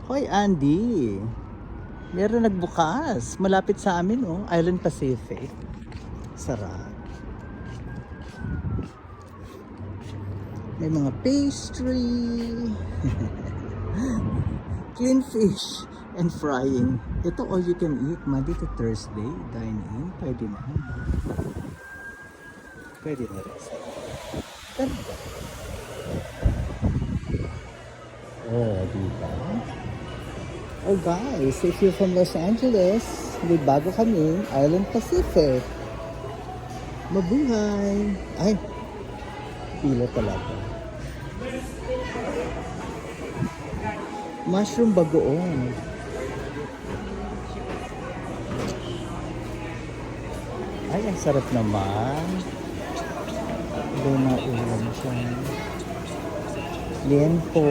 Hoy, Andy. Meron nagbukas. Malapit sa amin, oh. Island Pacific. Sarap. May mga pastry. Clean fish and frying. Ito all you can eat Monday to Thursday. Dine in. Pwede na. Pwede na rin. Ganda. Oh, diba? Oh guys, if you're from Los Angeles, may bago kami, Island Pacific. Mabuhay! Ay, pila talaga. Mushroom bagoong. Ay, ang sarap naman. Ito na ulam siya. Liempo,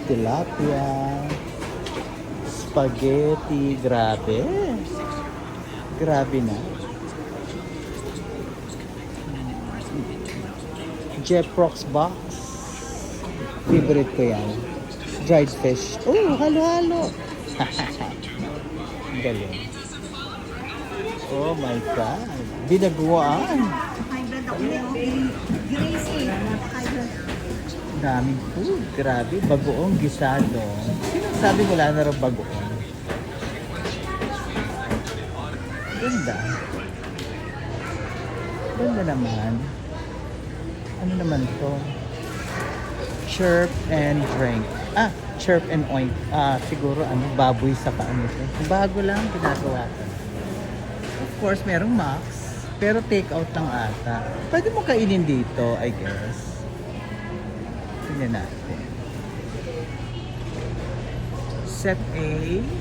tilapia, spaghetti, grabe. Grabe na. Jeprox box. Favorite ko yan. Dried fish. Oh, halo-halo. Galing. Oh my God. Binaguan. Daming food. Grabe. Bagoong gisado. Sino sabi wala na rin bagoong? Ganda. Ganda naman. Ano naman to? Chirp and drink. Chirp and oink. Siguro baboy sa paano to. Bago lang ginagawa to. Of course, merong max. Pero take out lang ata. Pwede mo kainin dito, I guess. Tingnan natin. Set A,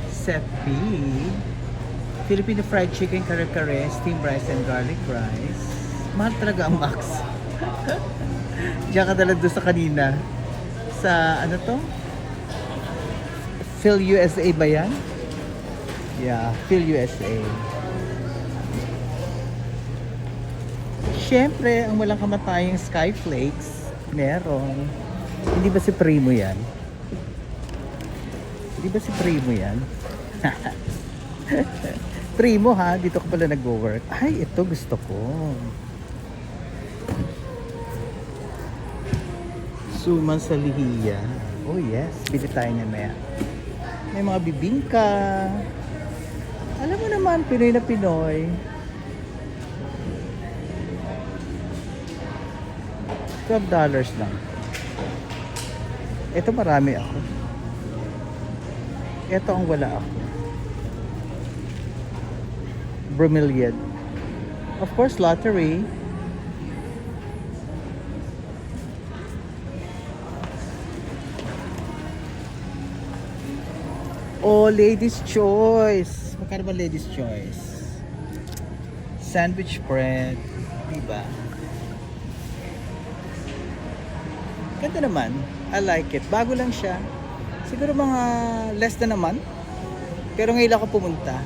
set B. Filipino fried chicken, kare-kare, steamed rice, and garlic rice. Mahal talaga ang max. Diyan ka dalag doon sa kanina. Sa ano to? Phil USA ba yan? Yeah, Phil USA. Siyempre, ang walang kamatayang Skyflakes, meron. Hindi ba si Primo yan? Hindi ba si Primo yan? Primo ha, dito ko pala nag-work. Ay, ito gusto ko. Suman sa lihiya. Oh yes, bili tayo niyan maya. May mga bibingka. Alam mo naman, Pinoy na Pinoy. $12 lang. Ito marami ako. Ito ang wala ako. Bromeliad. Of course, lottery. Oh, ladies' choice. Magkano ba ladies' choice? Sandwich bread. Diba? Ganda naman. I like it. Bago lang siya. Siguro mga less than a month. Pero ngayon ako pumunta.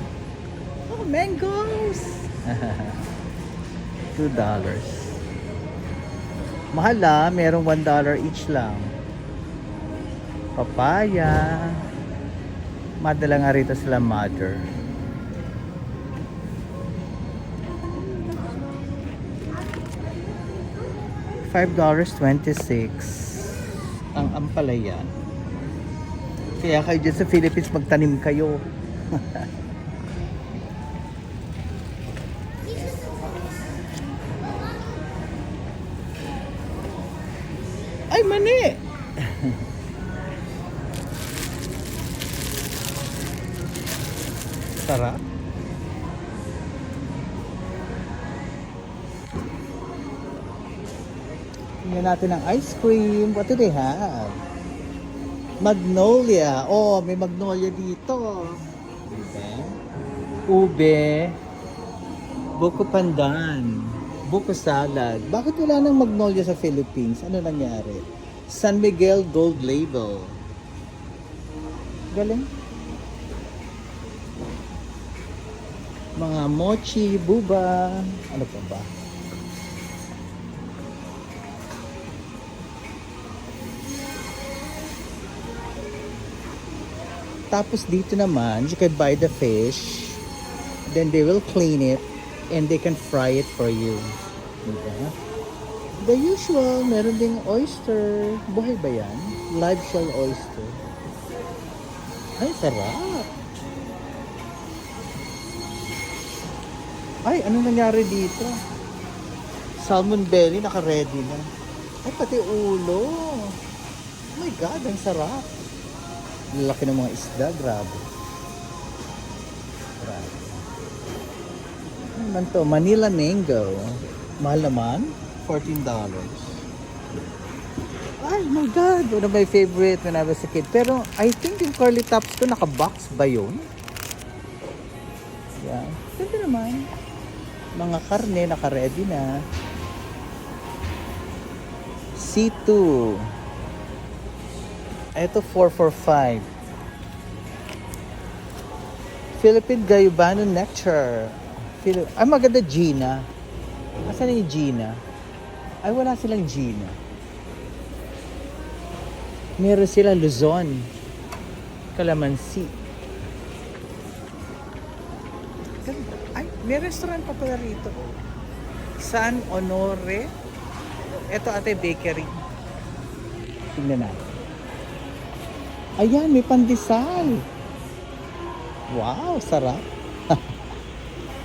Oh, mangoes! $2. Mahal merong $1 each lang. Papaya. Madala nga rito sila mother. $5.26 ang ampalaya. Kaya kayo dyan sa Philippines magtanim kayo. Ay, mani! Sarap. Tingnan natin ang ice cream. What do they have? Magnolia. Oh, may magnolia dito. Okay. Ube. Buko pandan. Buko salad. Bakit wala nang magnolia sa Philippines? Ano nangyari? San Miguel Gold Label. Galing. Mga mochi, buba. Ano pa ba? Tapos dito naman, you can buy the fish. Then they will clean it and they can fry it for you. Diba? The usual, meron ding oyster. Buhay ba yan? Live shell oyster. Ay, sarap. Ay, ano nangyari dito? Salmon belly, naka-ready na. Ay, pati ulo. Oh my God, ang sarap. Laki ng mga isda, grabe. Grabe. Ano naman to? Manila mango. Mahal naman, $14. Ay, my God, one of my favorite when I was a kid. Pero, I think yung curly tops ko, naka-box ba yun? Yeah. Ganda naman. Mga karne, naka-ready na. C2. Ito, 445. Philippine Gayubano Nectar. Ay, maganda Gina. Asan yung Gina? Ay, wala silang Gina. Meron sila Luzon. Calamansi. Ay, may restaurant pa pala rito. San Honore. Ito ate bakery. Tingnan natin. Ayan, may pandesal. Wow, sarap.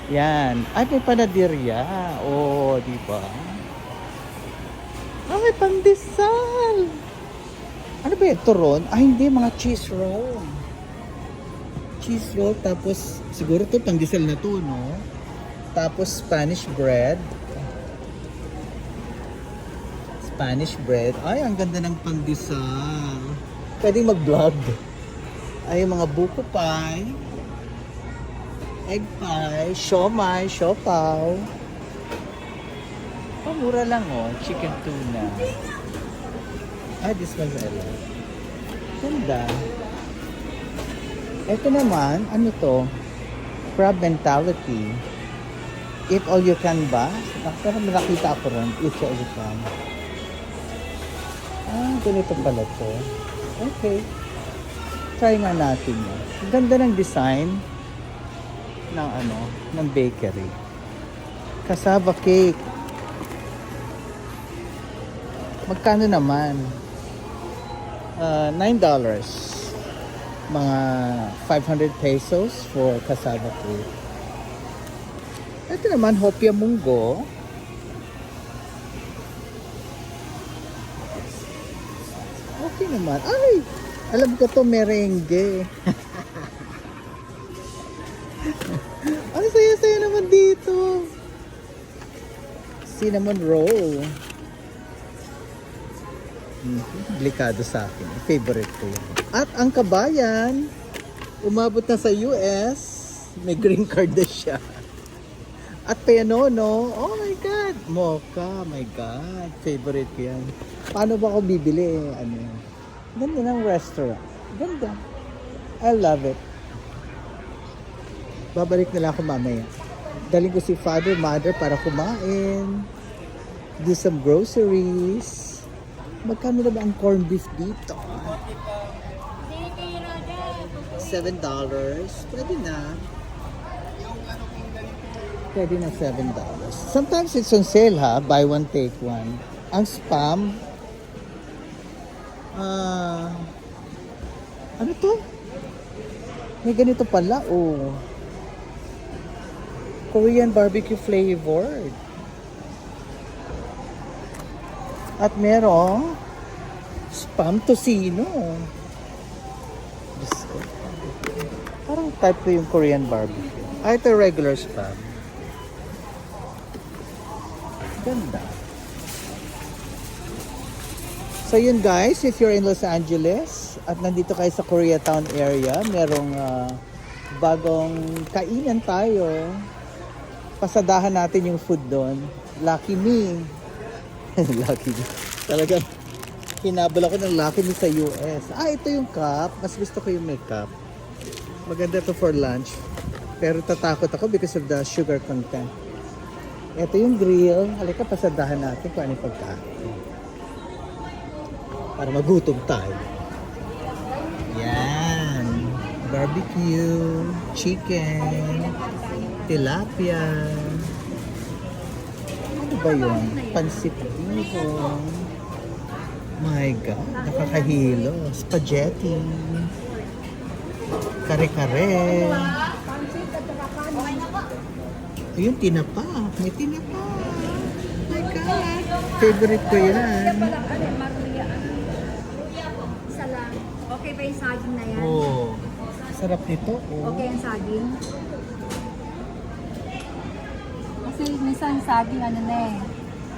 Yan. Ay, may panaderia. Oh, di ba? Ah, may pandesal. Ano ba ito ron? Ah, hindi, mga cheese roll. Cheese roll, tapos siguro to pandesal na to, no? Tapos Spanish bread. Spanish bread. Ay, ang ganda ng pandesal. Pwedeng mag-vlog. Ay, mga buko pie. Egg pie. Siomay. Siopaw. Oh, mura lang, oh. Chicken tuna. Ah, this one's Ella. Ganda. Ito naman, ano to? Crab mentality. Eat all you can ba? Pero nakita ako ron. Eat all you can. Ah, ganito pala to. Okay. Try nga natin yan. Ganda ng design ng ano, ng bakery. Cassava cake. Magkano naman? $9. Mga 500 pesos for cassava cake. Ito naman, hopia munggo. Okay naman. Ay! Alam ko to, merengue. Ang saya-saya naman dito. Cinnamon roll. Delikado sa akin. Favorite ko yun. At ang kabayan, umabot na sa US. May green card na siya. At Payanono, oh my God. Mocha, my God. Favorite ko yan. Paano ba ako bibili? Ano yan? Ganda ng restaurant. Ganda. I love it. Babalik na lang ako mamaya. Daling ko si father, mother para kumain. Do some groceries. Magkano na ba ang corned beef dito? $7. Pwede na. Pwede na $7. Sometimes it's on sale ha. Buy one, take one. Ang Spam. Ano to? May ganito pala. Oh. Korean barbecue flavored. At merong Spam tocino. Diyos ko. Parang type ko yung Korean barbecue. Ay, ito regular Spam. Ganda. So yun guys, if you're in Los Angeles at nandito kayo sa Koreatown area, merong bagong kainan tayo. Pasadahan natin yung food doon. Lucky me. Lucky me. Talagang hinabol ako ng Lucky me sa US. Ah, ito yung cup. Mas gusto ko yung may cup. Maganda to for lunch. Pero tatakot ako because of the sugar content. Ito yung grill. Halika, pasadahan natin kung ano yung pagkain. Para magutom tayo. Yan. barbecue, chicken, tilapia. Ano ba yun? Pansit bihon. My God, nakakahilo. Spaghetti. Kare-kare. Ayun, tinapa. May tinapa. My God. Favorite ko yan. Isa lang. Okay ba yung saging na yan? Oh. Sarap nito. Oh. Okay yung saging? Kasi minsan saging ano na eh.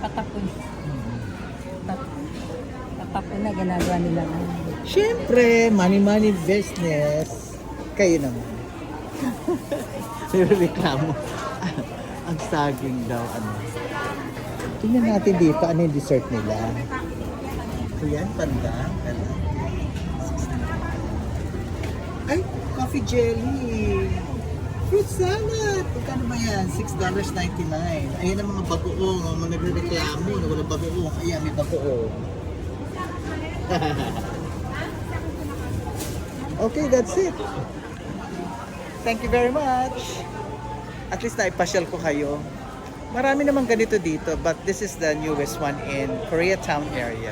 Patapon. Patapon na ginagawa nila. Siyempre, money business. Kayo naman. Reklamo. Ang saging daw, ano. Tingnan natin dito, ano yung dessert nila. So yan, panda. Ay, coffee jelly. Fruit salad. Magkano ba yan? $6.99. Ayan ang mga bagoong. Ang mga nagre-reklamo na walang bagoong. Ayan, may bagoong. Okay, that's it. Thank you very much. At least naipasyal ko kayo. Marami naman ganito dito, but this is the newest one in Koreatown area.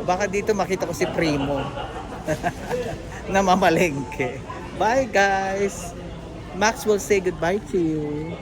Baka dito makita ko si Primo na mamalengke. Bye guys! Max will say goodbye to you.